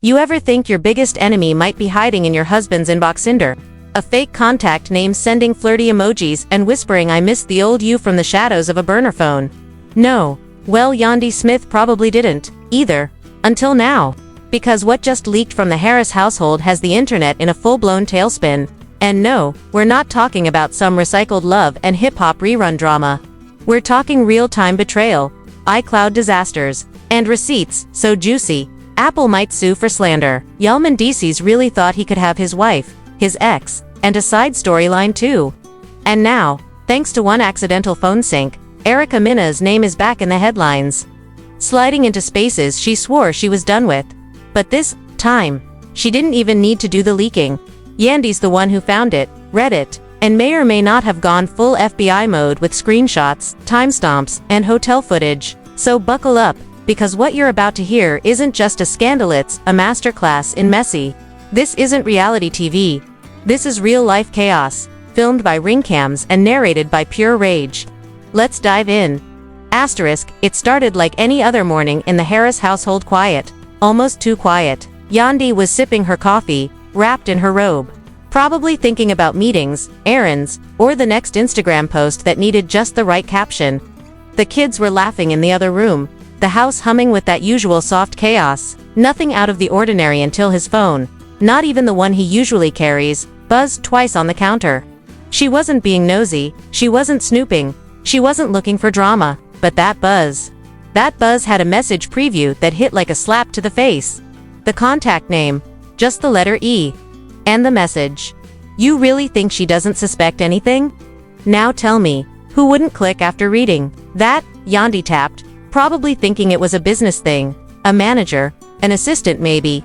You ever think your biggest enemy might be hiding in your husband's inbox under a fake contact name, sending flirty emojis and whispering "I miss the old you" from the shadows of a burner phone? No. Well, Yandy Smith probably didn't, either. Until now. Because what just leaked from the Harris household has the internet in a full-blown tailspin. And no, we're not talking about some recycled love and hip-hop rerun drama. We're talking real-time betrayal, iCloud disasters, and receipts so juicy, Apple might sue for slander. Mendeecees really thought he could have his wife, his ex, and a side storyline too. And now, thanks to one accidental phone sync, Erica Mina's name is back in the headlines. Sliding into spaces she swore she was done with. But this time, she didn't even need to do the leaking. Yandy's the one who found it, read it, and may or may not have gone full FBI mode with screenshots, timestamps, and hotel footage. So buckle up, because what you're about to hear isn't just a scandal, it's a masterclass in messy. This isn't reality TV. This is real-life chaos, filmed by ring cams and narrated by pure rage. Let's dive in. It started like any other morning in the Harris household, quiet. Almost too quiet. Yandy was sipping her coffee, wrapped in her robe. Probably thinking about meetings, errands, or the next Instagram post that needed just the right caption. The kids were laughing in the other room, the house humming with that usual soft chaos. Nothing out of the ordinary until his phone, not even the one he usually carries, buzzed twice on the counter. She wasn't being nosy, she wasn't snooping, she wasn't looking for drama, but that buzz had a message preview that hit like a slap to the face. The contact name, just the letter E. And the message. You really think she doesn't suspect anything? Now tell me, who wouldn't click after reading that? Yandy tapped, probably thinking it was a business thing, a manager, an assistant maybe.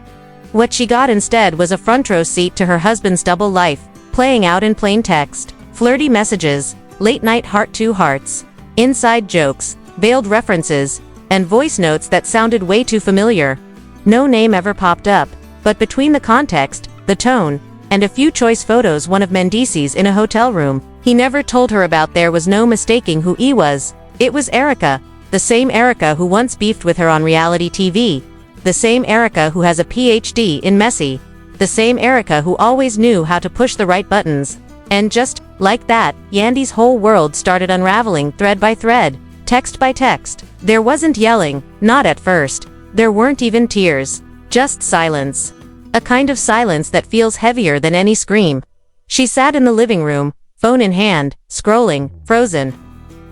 What she got instead was a front row seat to her husband's double life, playing out in plain text, flirty messages, late-night heart-to-hearts, inside jokes, veiled references, and voice notes that sounded way too familiar. No name ever popped up, but between the context, the tone, and a few choice photos one of Mendeecees in a hotel room he never told her about, there was no mistaking who he was. It was Erica, the same Erica who once beefed with her on reality TV, the same Erica who has a PhD in messy, the same Erica who always knew how to push the right buttons. And just like that, Yandy's whole world started unraveling thread by thread, text by text. There wasn't yelling, not at first. There weren't even tears. Just silence. A kind of silence that feels heavier than any scream. She sat in the living room, phone in hand, scrolling, frozen.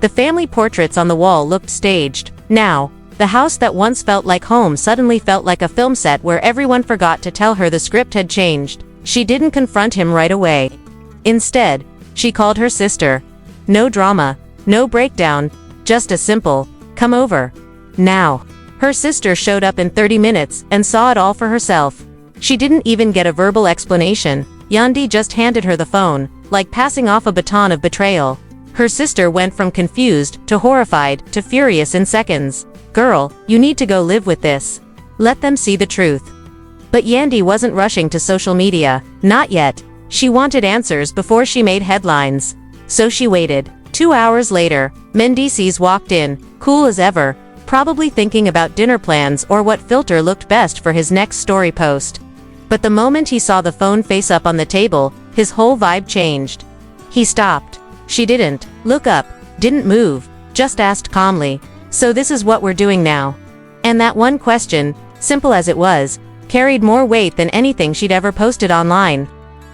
The family portraits on the wall looked staged. Now, the house that once felt like home suddenly felt like a film set where everyone forgot to tell her the script had changed. She didn't confront him right away. Instead, she called her sister. No drama, no breakdown, just a simple, "Come over." Now. Her sister showed up in 30 minutes and saw it all for herself. She didn't even get a verbal explanation. Yandy just handed her the phone, like passing off a baton of betrayal. Her sister went from confused to horrified to furious in seconds. "Girl, you need to go live with this. Let them see the truth." But Yandy wasn't rushing to social media. Not yet. She wanted answers before she made headlines. So she waited. 2 hours later, Mendeecees walked in, cool as ever, probably thinking about dinner plans or what filter looked best for his next story post. But the moment he saw the phone face up on the table, his whole vibe changed. He stopped. She didn't look up, didn't move, just asked calmly, "So this is what we're doing now?" And that one question, simple as it was, carried more weight than anything she'd ever posted online.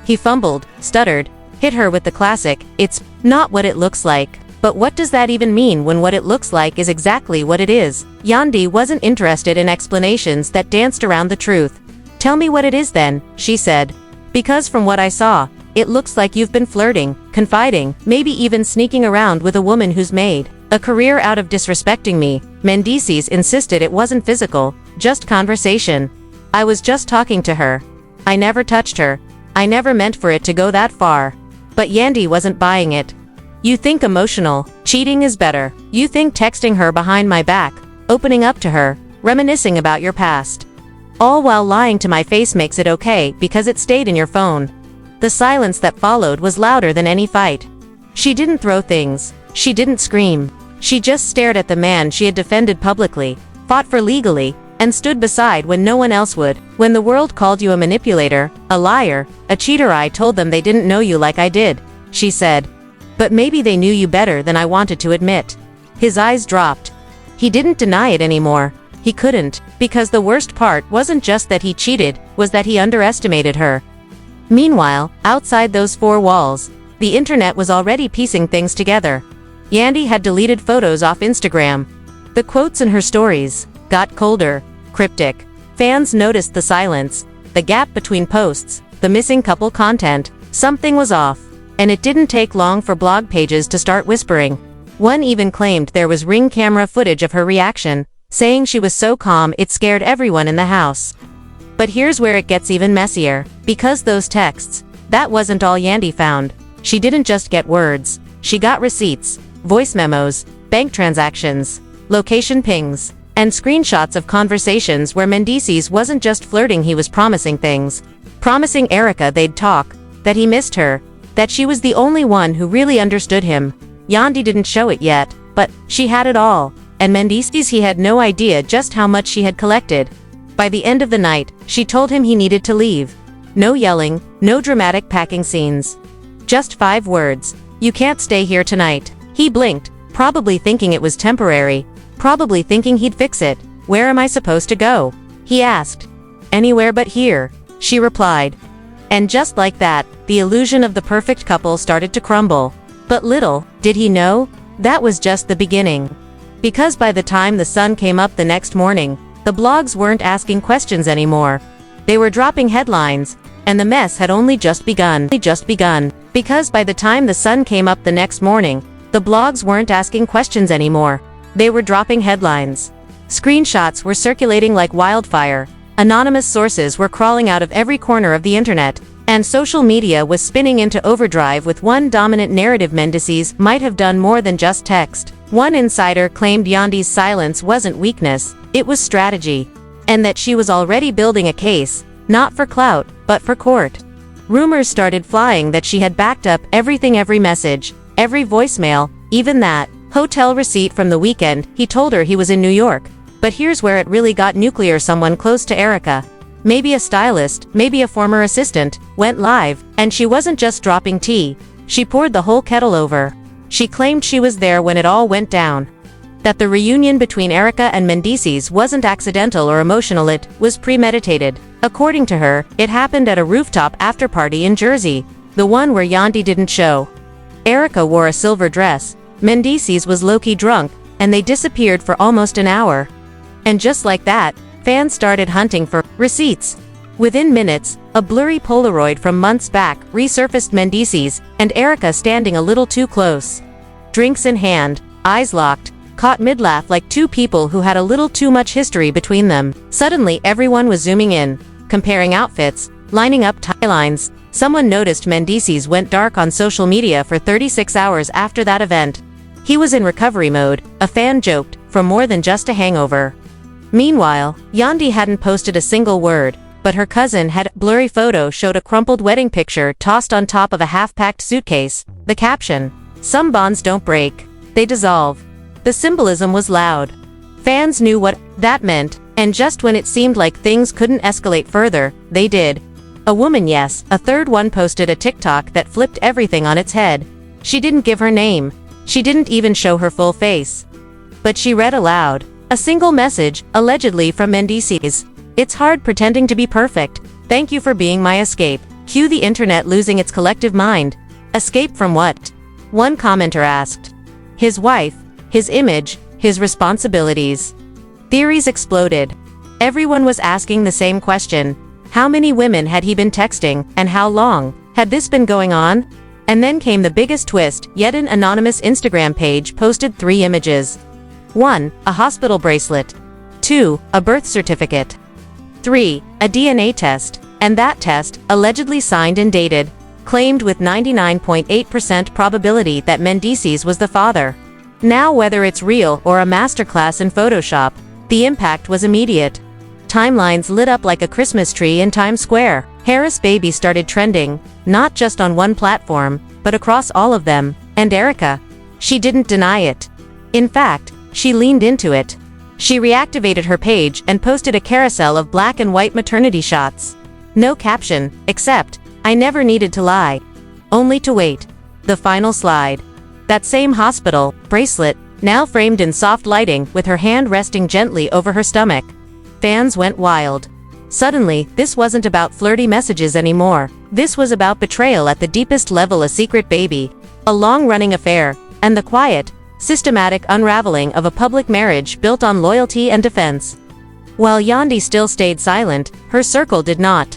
He fumbled, stuttered, hit her with the classic, "It's not what it looks like." But what does that even mean when what it looks like is exactly what it is? Yandy wasn't interested in explanations that danced around the truth. "Tell me what it is then," she said. "Because from what I saw, it looks like you've been flirting, confiding, maybe even sneaking around with a woman who's made a career out of disrespecting me." Mendeecees insisted it wasn't physical, just conversation. "I was just talking to her. I never touched her. I never meant for it to go that far." But Yandy wasn't buying it. "You think emotional cheating is better. You think texting her behind my back, opening up to her, reminiscing about your past, all while lying to my face makes it okay because it stayed in your phone." The silence that followed was louder than any fight. She didn't throw things. She didn't scream. She just stared at the man she had defended publicly, fought for legally, and stood beside when no one else would. When the world called you a manipulator, a liar, a cheater, I told them they didn't know you like I did, she said. But maybe they knew you better than I wanted to admit. His eyes dropped. He didn't deny it anymore. He couldn't, because the worst part wasn't just that he cheated, was that he underestimated her. Meanwhile, outside those four walls, the internet was already piecing things together. Yandy had deleted photos off Instagram. The quotes in her stories got colder, cryptic. Fans noticed the silence, the gap between posts, the missing couple content. Something was off. And it didn't take long for blog pages to start whispering. One even claimed there was Ring camera footage of her reaction, saying she was so calm it scared everyone in the house. But here's where it gets even messier. Because those texts, that wasn't all Yandy found. She didn't just get words. She got receipts, voice memos, bank transactions, location pings, and screenshots of conversations where Mendeecees wasn't just flirting, he was promising things. Promising Erica they'd talk, that he missed her, that she was the only one who really understood him. Yandy didn't show it yet, but she had it all, and Mendeecees, he had no idea just how much she had collected. By the end of the night, she told him he needed to leave. No yelling, no dramatic packing scenes. Just 5 words. You can't stay here tonight. He blinked, probably thinking it was temporary, probably thinking he'd fix it. Where am I supposed to go? He asked. Anywhere but here, she replied. And just like that, the illusion of the perfect couple started to crumble. But little did he know, that was just the beginning. Because by the time the sun came up the next morning, the blogs weren't asking questions anymore. They were dropping headlines, and the mess had only just begun. Because by the time the sun came up the next morning, the blogs weren't asking questions anymore. They were dropping headlines. Screenshots were circulating like wildfire. Anonymous sources were crawling out of every corner of the internet, and social media was spinning into overdrive with one dominant narrative. Mendeecees might have done more than just text. One insider claimed Yandy's silence wasn't weakness, it was strategy. And that she was already building a case, not for clout, but for court. Rumors started flying that she had backed up everything, every message, every voicemail, even that hotel receipt from the weekend he told her he was in New York. But here's where it really got nuclear. Someone close to Erica, maybe a stylist, maybe a former assistant, went live, and she wasn't just dropping tea, she poured the whole kettle over. She claimed she was there when it all went down. That the reunion between Erica and Mendeecees wasn't accidental or emotional, it was premeditated. According to her, it happened at a rooftop after-party in Jersey, the one where Yandy didn't show. Erica wore a silver dress, Mendeecees was low-key drunk, and they disappeared for almost an hour. And just like that, fans started hunting for receipts. Within minutes, a blurry Polaroid from months back resurfaced, Mendeecees and Erica standing a little too close. Drinks in hand, eyes locked, caught mid-laugh like two people who had a little too much history between them. Suddenly everyone was zooming in, comparing outfits, lining up tie lines. Someone noticed Mendeecees went dark on social media for 36 hours after that event. He was in recovery mode, a fan joked, from more than just a hangover. Meanwhile, Yandy hadn't posted a single word, but her cousin had. Blurry photo showed a crumpled wedding picture tossed on top of a half-packed suitcase. The caption, "Some bonds don't break, they dissolve." The symbolism was loud. Fans knew what that meant, and just when it seemed like things couldn't escalate further, they did. A woman, yes, a third one, posted a TikTok that flipped everything on its head. She didn't give her name. She didn't even show her full face. But she read aloud a single message, allegedly from Mendeecees. "It's hard pretending to be perfect. Thank you for being my escape." Cue the internet losing its collective mind. Escape from what? One commenter asked. His wife, his image, his responsibilities. Theories exploded. Everyone was asking the same question. How many women had he been texting, and how long had this been going on? And then came the biggest twist. Yet an anonymous Instagram page posted 3 images. 1. A hospital bracelet. 2. A birth certificate. 3. A DNA test. And that test, allegedly signed and dated, claimed with 99.8% probability that Mendeecees was the father. Now, whether it's real or a masterclass in Photoshop, the impact was immediate. Timelines lit up like a Christmas tree in Times Square. Harris Baby started trending, not just on one platform, but across all of them. And Erica, she didn't deny it. In fact, she leaned into it. She reactivated her page and posted a carousel of black and white maternity shots. No caption, except, "I never needed to lie. Only to wait." The final slide. That same hospital bracelet, now framed in soft lighting with her hand resting gently over her stomach. Fans went wild. Suddenly, this wasn't about flirty messages anymore. This was about betrayal at the deepest level, a secret baby, a long-running affair, and the quiet, systematic unraveling of a public marriage built on loyalty and defense. While Yandy still stayed silent, her circle did not.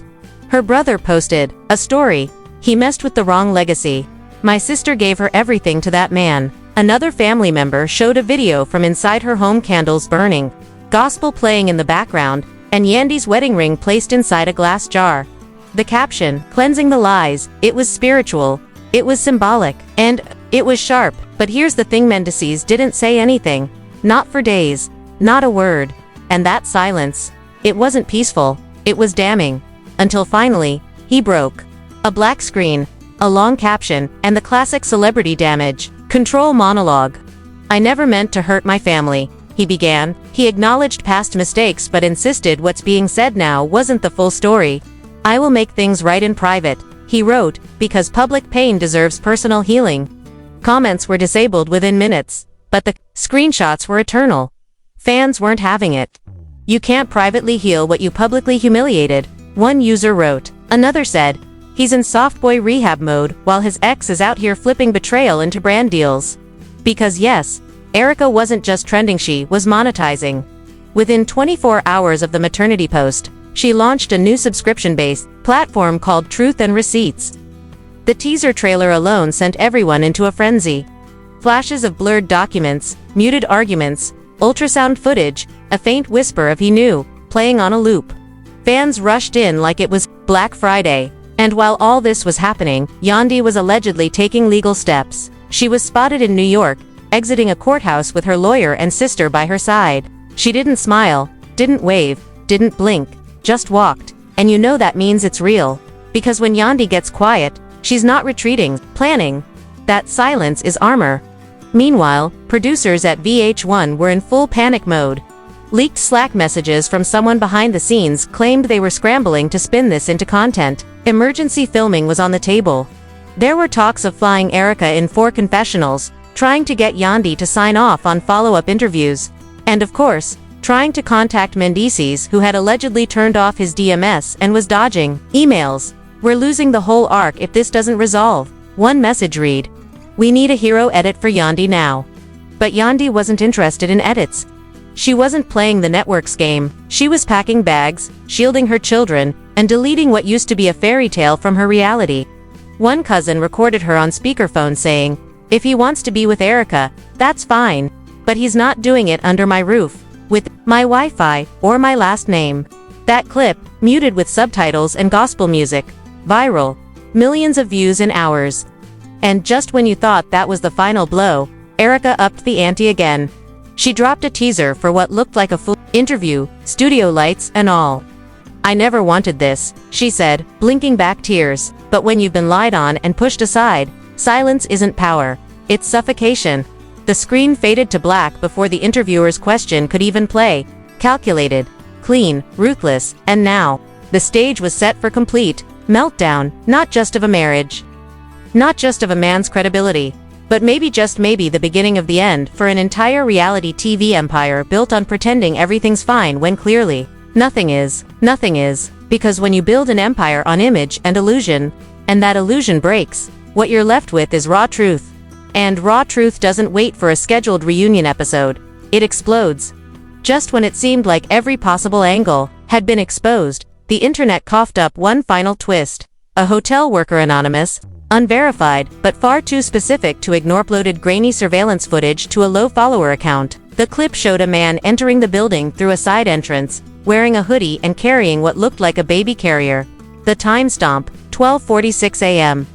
Her brother posted a story. "He messed with the wrong legacy. My sister gave her everything to that man." Another family member showed a video from inside her home, candles burning, gospel playing in the background, and Yandy's wedding ring placed inside a glass jar. The caption, "Cleansing the lies," it was spiritual, it was symbolic, and it was sharp. But here's the thing, Mendeecees didn't say anything. Not for days. Not a word. And that silence, it wasn't peaceful, it was damning. Until finally, he broke. A black screen, a long caption, and the classic celebrity damage control monologue. "I never meant to hurt my family," he began. He acknowledged past mistakes but insisted what's being said now wasn't the full story. "I will make things right in private," he wrote, "because public pain deserves personal healing." Comments were disabled within minutes, but the screenshots were eternal. Fans weren't having it. "You can't privately heal what you publicly humiliated," one user wrote. Another said, "He's in softboy rehab mode while his ex is out here flipping betrayal into brand deals." Because yes, Erica wasn't just trending, she was monetizing. Within 24 hours of the maternity post, she launched a new subscription-based platform called Truth and Receipts. The teaser trailer alone sent everyone into a frenzy. Flashes of blurred documents, muted arguments, ultrasound footage, a faint whisper of "he knew," playing on a loop. Fans rushed in like it was Black Friday. And while all this was happening, Yandy was allegedly taking legal steps. She was spotted in New York, exiting a courthouse with her lawyer and sister by her side. She didn't smile, didn't wave, didn't blink, just walked. And you know that means it's real. Because when Yandy gets quiet, she's not retreating, planning. That silence is armor. Meanwhile, producers at VH1 were in full panic mode. Leaked Slack messages from someone behind the scenes claimed they were scrambling to spin this into content. Emergency filming was on the table. There were talks of flying Erica in for confessionals, trying to get Yandy to sign off on follow-up interviews. And of course, trying to contact Mendeecees, who had allegedly turned off his DMS and was dodging emails. "We're losing the whole arc if this doesn't resolve." One message read, "We need a hero edit for Yandy now." But Yandy wasn't interested in edits. She wasn't playing the network's game. She was packing bags, shielding her children, and deleting what used to be a fairy tale from her reality. One cousin recorded her on speakerphone saying, "If he wants to be with Erica, that's fine. But he's not doing it under my roof, with my Wi-Fi, or my last name." That clip, muted with subtitles and gospel music, viral. Millions of views in hours. And just when you thought that was the final blow, Erica upped the ante again. She dropped a teaser for what looked like a full interview, studio lights and all. "I never wanted this," she said, blinking back tears. "But when you've been lied on and pushed aside, silence isn't power. It's suffocation." The screen faded to black before the interviewer's question could even play. Calculated, clean, ruthless, and now, the stage was set for complete meltdown, not just of a marriage. Not just of a man's credibility. But maybe, just maybe, the beginning of the end for an entire reality TV empire built on pretending everything's fine when clearly, nothing is. Nothing is. Because when you build an empire on image and illusion, and that illusion breaks, what you're left with is raw truth. And raw truth doesn't wait for a scheduled reunion episode. It explodes. Just when it seemed like every possible angle had been exposed, the internet coughed up one final twist. A hotel worker, anonymous, unverified, but far too specific to ignore, uploaded grainy surveillance footage to a low-follower account. The clip showed a man entering the building through a side entrance, wearing a hoodie and carrying what looked like a baby carrier. The timestamp, 12:46 a.m.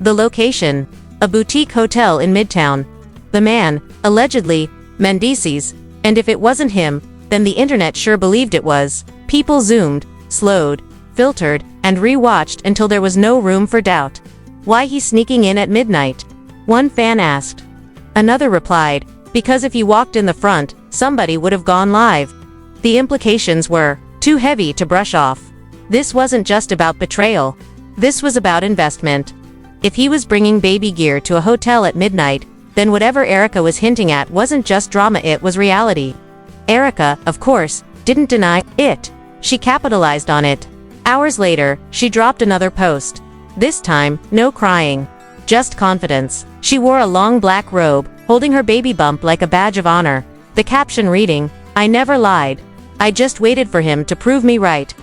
The location, a boutique hotel in Midtown. The man, allegedly, Mendeecees, and if it wasn't him, then the internet sure believed it was. People zoomed, slowed, filtered, and re-watched until there was no room for doubt. "Why he's sneaking in at midnight?" one fan asked. Another replied, Because if you walked in the front, somebody would have gone live. The implications were too heavy to brush off. This wasn't just about betrayal. This was about investment. If he was bringing baby gear to a hotel at midnight, then whatever Erica was hinting at wasn't just drama, it was reality. Erica, of course, didn't deny it. She capitalized on it. Hours later, she dropped another post. This time, no crying. Just confidence. She wore a long black robe, holding her baby bump like a badge of honor. The caption reading, "I never lied. I just waited for him to prove me right."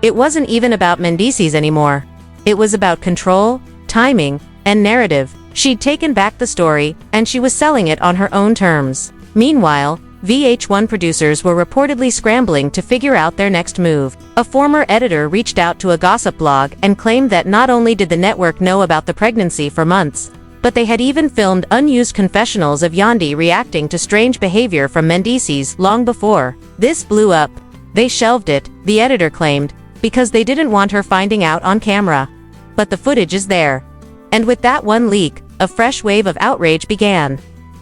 It wasn't even about Mendeecees anymore. It was about control, timing, and narrative. She'd taken back the story, and she was selling it on her own terms. Meanwhile, VH1 producers were reportedly scrambling to figure out their next move. A former editor reached out to a gossip blog and claimed that not only did the network know about the pregnancy for months, but they had even filmed unused confessionals of Yandy reacting to strange behavior from Mendeecees long before. This blew up. They shelved it, the editor claimed, because they didn't want her finding out on camera. But the footage is there. And with that one leak, a fresh wave of outrage began.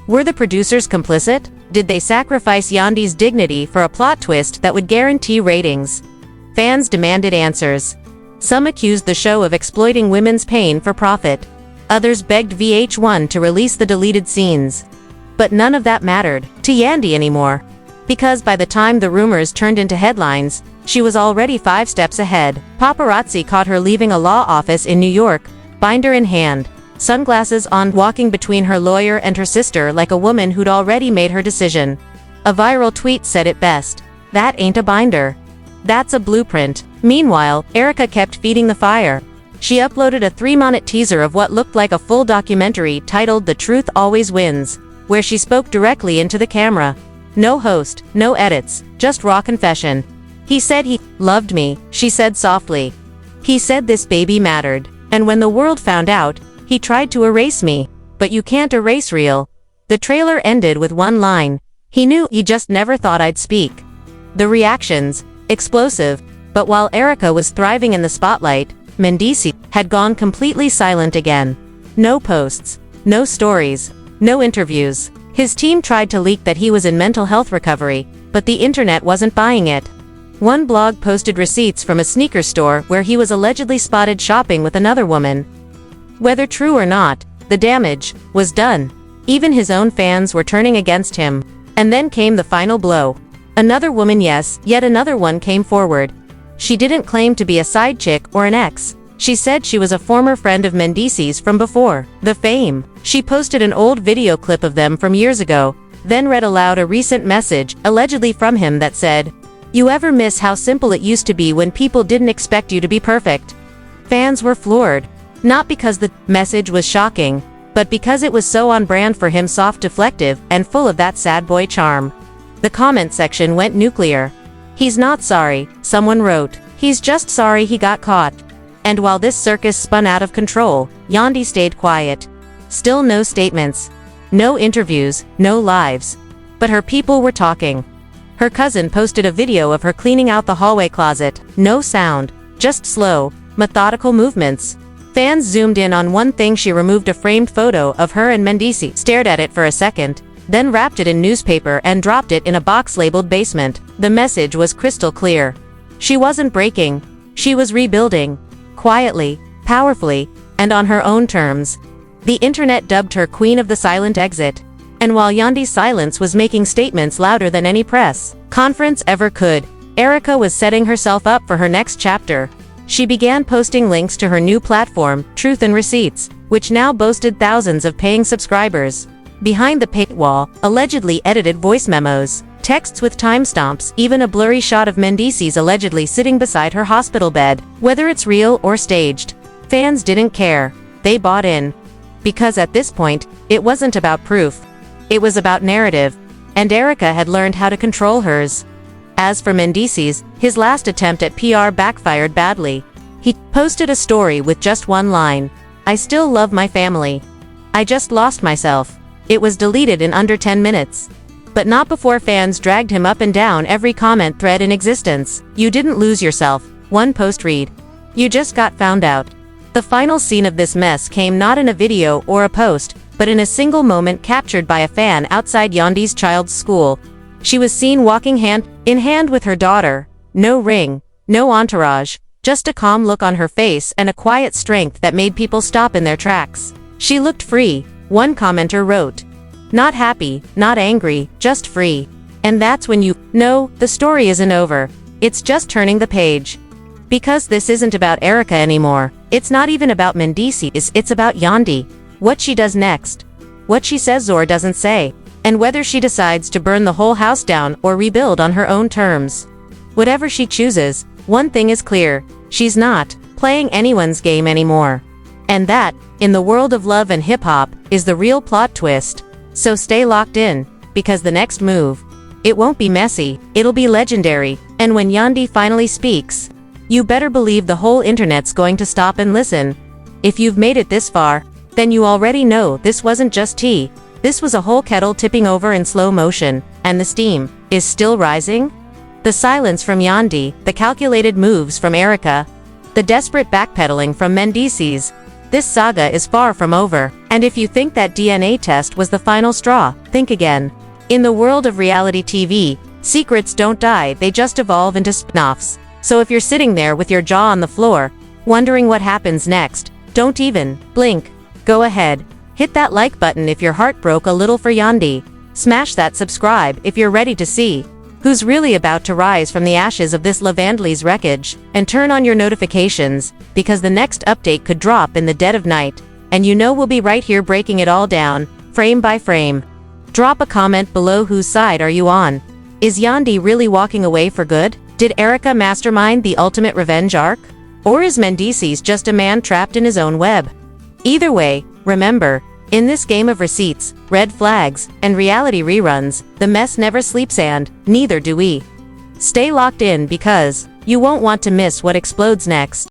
Were the producers complicit? Did they sacrifice Yandy's dignity for a plot twist that would guarantee ratings? Fans demanded answers. Some accused the show of exploiting women's pain for profit. Others begged VH1 to release the deleted scenes. But none of that mattered to Yandy anymore. Because by the time the rumors turned into headlines, she was already 5 steps ahead. Paparazzi caught her leaving a law office in New York, binder in hand, sunglasses on, walking between her lawyer and her sister like a woman who'd already made her decision. A viral tweet said it best. "That ain't a binder. That's a blueprint." Meanwhile, Erica kept feeding the fire. She uploaded a 3-minute teaser of what looked like a full documentary titled "The Truth Always Wins," where she spoke directly into the camera. No host, no edits, just raw confession. "He said he loved me," she said softly. "He said this baby mattered. And when the world found out, he tried to erase me. But you can't erase real." The trailer ended with one line. "He knew, he just never thought I'd speak." The reactions, explosive. But while Erica was thriving in the spotlight, Mendeecees had gone completely silent again. No posts, no stories, no interviews. His team tried to leak that he was in mental health recovery, but the internet wasn't buying it. One blog posted receipts from a sneaker store where he was allegedly spotted shopping with another woman. Whether true or not, the damage was done. Even his own fans were turning against him. And then came the final blow. Another woman, yes, yet another one came forward. She didn't claim to be a side chick or an ex. She said she was a former friend of Mendeecees from before the fame. She posted an old video clip of them from years ago, then read aloud a recent message, allegedly from him, that said, "You ever miss how simple it used to be when people didn't expect you to be perfect?" Fans were floored. Not because the message was shocking, but because it was so on brand for him, soft, deflective, and full of that sad boy charm. The comment section went nuclear. "He's not sorry," someone wrote. "He's just sorry he got caught." And while this circus spun out of control, Yandy stayed quiet. Still no statements. No interviews, no lives. But her people were talking. Her cousin posted a video of her cleaning out the hallway closet. No sound, just slow, methodical movements. Fans zoomed in on one thing. She removed a framed photo of her and Mendeecees, stared at it for a second, then wrapped it in newspaper and dropped it in a box labeled basement. The message was crystal clear. She wasn't breaking. She was rebuilding. Quietly, powerfully, and on her own terms. The internet dubbed her Queen of the Silent Exit. And while Yandy's silence was making statements louder than any press conference ever could, Erica was setting herself up for her next chapter. She began posting links to her new platform, Truth and Receipts, which now boasted thousands of paying subscribers. Behind the paywall, allegedly edited voice memos, texts with timestamps, even a blurry shot of Mendeecees allegedly sitting beside her hospital bed. Whether it's real or staged, fans didn't care. They bought in. Because at this point, it wasn't about proof. It was about narrative. And Erica had learned how to control hers. As for Mendeecees, his last attempt at PR backfired badly. He posted a story with just one line. "I still love my family. I just lost myself." It was deleted in under 10 minutes. But not before fans dragged him up and down every comment thread in existence. "You didn't lose yourself," one post read. "You just got found out." The final scene of this mess came not in a video or a post, but in a single moment captured by a fan outside Yandy's child's school. She was seen walking hand in hand with her daughter. No ring, no entourage, just a calm look on her face and a quiet strength that made people stop in their tracks. She looked free, one commenter wrote. Not happy, not angry, just free. And that's when you know the story isn't over. It's just turning the page. Because this isn't about Erica anymore. It's not even about Mendeecees, it's about Yandy. What she does next. What she says or doesn't say. And whether she decides to burn the whole house down or rebuild on her own terms. Whatever she chooses, one thing is clear. She's not playing anyone's game anymore. And that, in the world of love and hip-hop, is the real plot twist. So stay locked in, because the next move, it won't be messy, it'll be legendary, and when Yandy finally speaks, you better believe the whole internet's going to stop and listen. If you've made it this far, then you already know this wasn't just tea, this was a whole kettle tipping over in slow motion, and the steam is still rising? The silence from Yandy, the calculated moves from Erica, the desperate backpedaling from Mendeecees. This saga is far from over, and if you think that DNA test was the final straw, think again. In the world of reality TV, secrets don't die, they just evolve into spin-offs. So if you're sitting there with your jaw on the floor, wondering what happens next, don't even blink. Go ahead, hit that like button if your heart broke a little for Yandy. Smash that subscribe if you're ready to see who's really about to rise from the ashes of this Lavandley's wreckage, and turn on your notifications, because the next update could drop in the dead of night, and you know we'll be right here breaking it all down, frame by frame. Drop a comment below, whose side are you on? Is Yandy really walking away for good? Did Erica mastermind the ultimate revenge arc? Or is Mendeecees just a man trapped in his own web? Either way, remember, in this game of receipts, red flags, and reality reruns, the mess never sleeps, and neither do we. Stay locked in, because you won't want to miss what explodes next.